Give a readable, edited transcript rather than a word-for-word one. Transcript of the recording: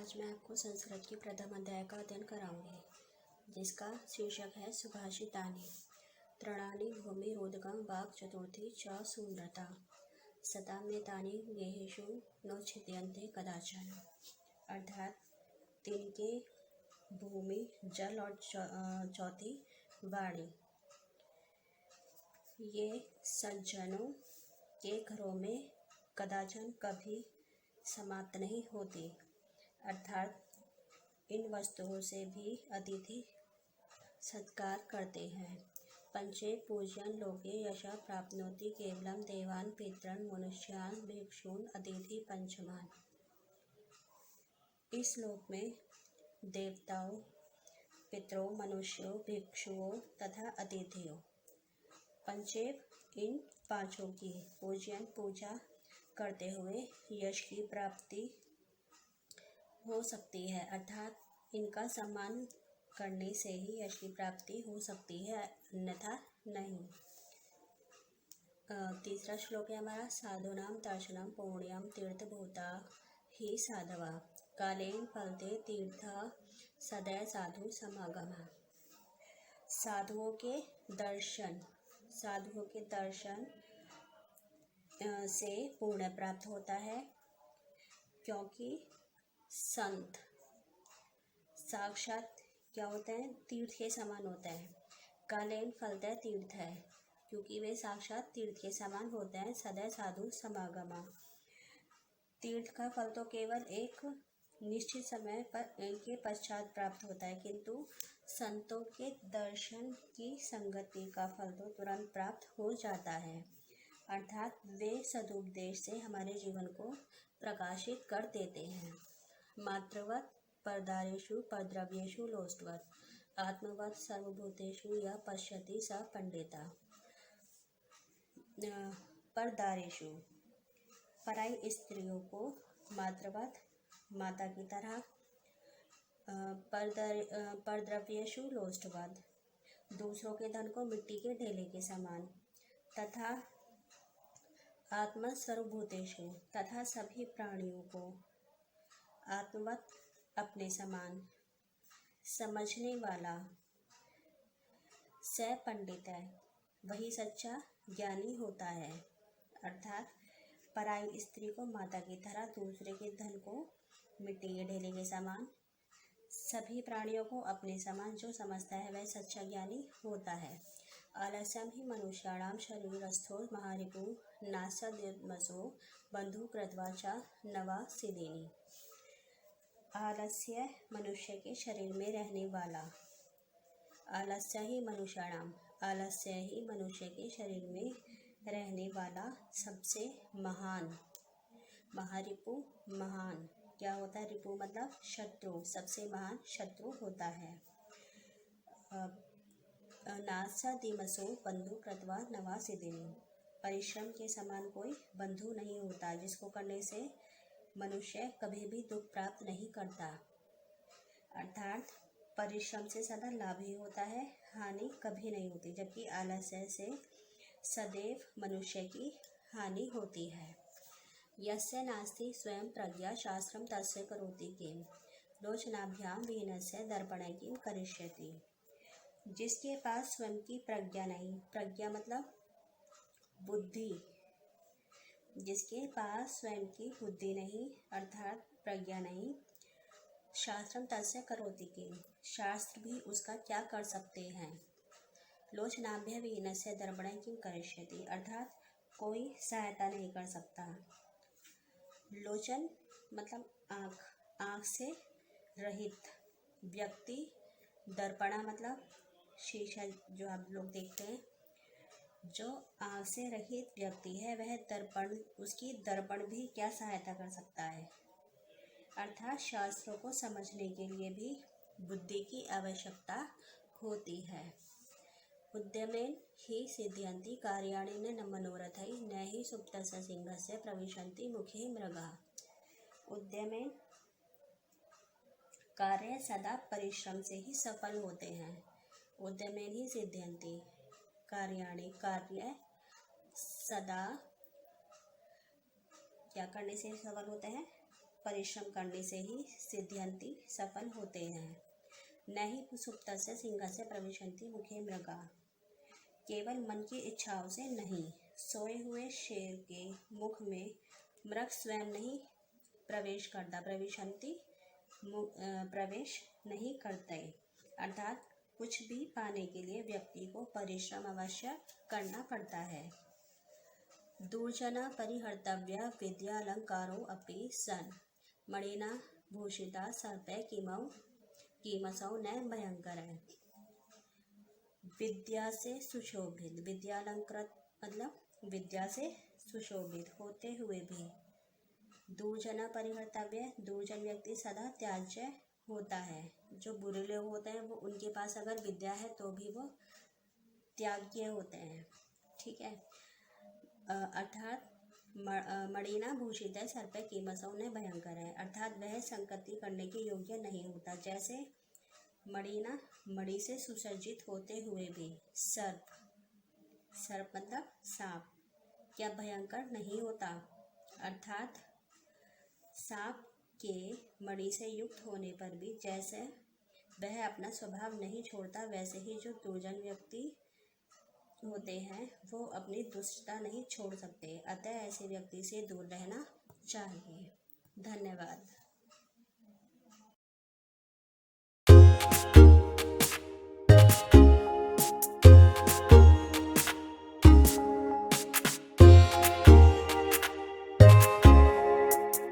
आज मैं आपको संस्कृत की प्रथम अध्याय का अध्ययन कराऊंगी, जिसका शीर्षक है सुभाषितानि। तृणानि भूमि रोदकं वाक् चतुर्थी च सुमृता सताम्येतानि गेहेषु न छिद्यन्ते कदाचन। अर्थात तीन के भूमि, जल और चौथी वाणी। ये सज्जनों के घरों में कदाचन कभी समाप्त नहीं होती। अर्थात इन वस्तुओं से भी अतिथि सत्कार करते हैं। पंचे पूज्यन लोके यशः प्राप्नोति केवलम देवान् पितॄन् मनुष्यान् भिक्षून् अतिथि पंचमान। इस श्लोक में देवताओं, पितरों, मनुष्यों, भिक्षुओं तथा अतिथियों, पंचेव इन पांचों की पूजन पूजा करते हुए यश की प्राप्ति हो सकती है। अर्थात इनका सम्मान करने से ही यश की प्राप्ति हो सकती है, अन्यथा नहीं। तीसरा श्लोक है हमारा। साधूनां दर्शनं पुण्यं तीर्थभूता ही साधवा कालेन फलते तीर्थ सदय साधु समागमा। साधुओं के दर्शन से पुण्य प्राप्त होता है, क्योंकि संत साक्षात क्या होते हैं? तीर्थ के समान होते हैं। कालेन फलते तीर्थ है, क्योंकि वे साक्षात तीर्थ के समान होते हैं। सदैव साधु समागमा। तीर्थ का फल तो केवल एक निश्चित समय पर के पश्चात प्राप्त होता है, किंतु संतों के दर्शन की संगति का फल तो तुरंत प्राप्त हो जाता है। अर्थात वे सदुपदेश से हमारे जीवन को प्रकाशित कर देते हैं। मात्रवत् परदारेषु परद्रव्येषु लोष्टवत् आत्मवत् सर्वभूतेषु यः पश्यति स पंडिता। परदारेषु पराई स्त्रियों को, मात्रवत् माता की तरह, परद्रव्येषु लोष्टवत् दूसरों के धन को मिट्टी के ढेले के समान, तथा आत्मस्वरूभूतेषु तथा सभी प्राणियों को आत्मवत् अपने समान समझने वाला। स पंडित है, वही सच्चा ज्ञानी होता है। अर्थात पराई स्त्री को माता की तरह, दूसरे के धन को मिट्टी के ढेले के समान, सभी प्राणियों को अपने समान जो समझता है वह सच्चा ज्ञानी होता है। आलस्यं हि मनुष्याणां शरीरस्थो महारिपुः नास्यद्यमसो बन्धु कृत्वा च नवा सिदेनि। आलस्य मनुष्य के शरीर में रहने वाला। आलस्य ही मनुष्य के शरीर में रहने वाला सबसे महान। महारिपु महान क्या होता है? रिपु मतलब शत्रु, सबसे महान शत्रु होता है। नासादिमसो बंधु कृत्वा नवा सिदिनी। परिश्रम के समान कोई बंधु नहीं होता, जिसको करने से मनुष्य कभी भी दुख प्राप्त नहीं करता। अर्थात परिश्रम से सदा लाभ ही होता है, हानि कभी नहीं होती, जबकि आलस्य से सदैव मनुष्य की हानि होती है। यस्य नास्ति स्वयं प्रज्ञा शास्त्रं तस्य करोति किम लोचनाभ्याम विहीनस्य दर्पणे किम करिष्यति। जिसके पास स्वयं की प्रज्ञा नहीं, प्रज्ञा मतलब बुद्धि, जिसके पास स्वयं की बुद्धि नहीं अर्थात प्रज्ञा नहीं, शास्त्रम तस्य करोति किम शास्त्र भी उसका क्या कर सकते हैं। लोचनाभ्य विहीनस्य दर्पणे किम करिष्यति अर्थात कोई सहायता नहीं कर सकता। लोचन मतलब आँख, आँख से रहित व्यक्ति। दर्पणा मतलब शीशा जो आप लोग देखते हैं। जो आँख से रहित व्यक्ति है वह दर्पण, उसकी दर्पण भी क्या सहायता कर सकता है। अर्थात शास्त्रों को समझने के लिए भी बुद्धि की आवश्यकता होती है। उद्यमेन ही सिद्ध्यन्ति कार्याणि न मनोरथै न ही सुप्तस्य सिंहस्य प्रविशन्ति मुखे मृगाः। उद्यमेन कार्य सदा परिश्रम से ही सफल होते हैं। उद्यमेन ही सिद्ध्यन्ति कार्याणि कार्य सदा क्या करने से सफल होते हैं? परिश्रम करने से ही सिद्ध्यन्ति सफल होते हैं। न ही सुप्तस्य सिंहस्य प्रविशन्ति मुखे मृगा। केवल मन की इच्छाओं से नहीं, सोए हुए शेर के मुख में मृग स्वयं नहीं प्रवेश करता, प्रवेश नहीं करते। अर्थात कुछ भी पाने के लिए व्यक्ति को परिश्रम अवश्य करना पड़ता है। दुर्जना परिहर्तव्या विद्यालंकारो अपि सन मणिना भूषिता सर्पे कीमसौ न भयंकर है। विद्या से सुशोभित, विद्यालंकृत मतलब विद्या से सुशोभित होते हुए भी दुर्जना परिहर्तव्य, दुर्जन व्यक्ति सदा त्याज्य होता है। जो बुरे लोग होते हैं वो उनके पास अगर विद्या है तो भी वो त्याज्य होते हैं। ठीक है। अर्थात मणिना भूषित है सर्पे कीमसौ न भयंकर है। अर्थात वह संगति करने के योग्य नहीं होता। जैसे मणिना, मणि से सुसज्जित होते हुए भी सर्प, सर्प मतलब सांप, क्या भयंकर नहीं होता। अर्थात सांप के मणि से युक्त होने पर भी जैसे वह अपना स्वभाव नहीं छोड़ता, वैसे ही जो दुर्जन व्यक्ति होते हैं वो अपनी दुष्टता नहीं छोड़ सकते। अतः ऐसे व्यक्ति से दूर रहना चाहिए। धन्यवाद।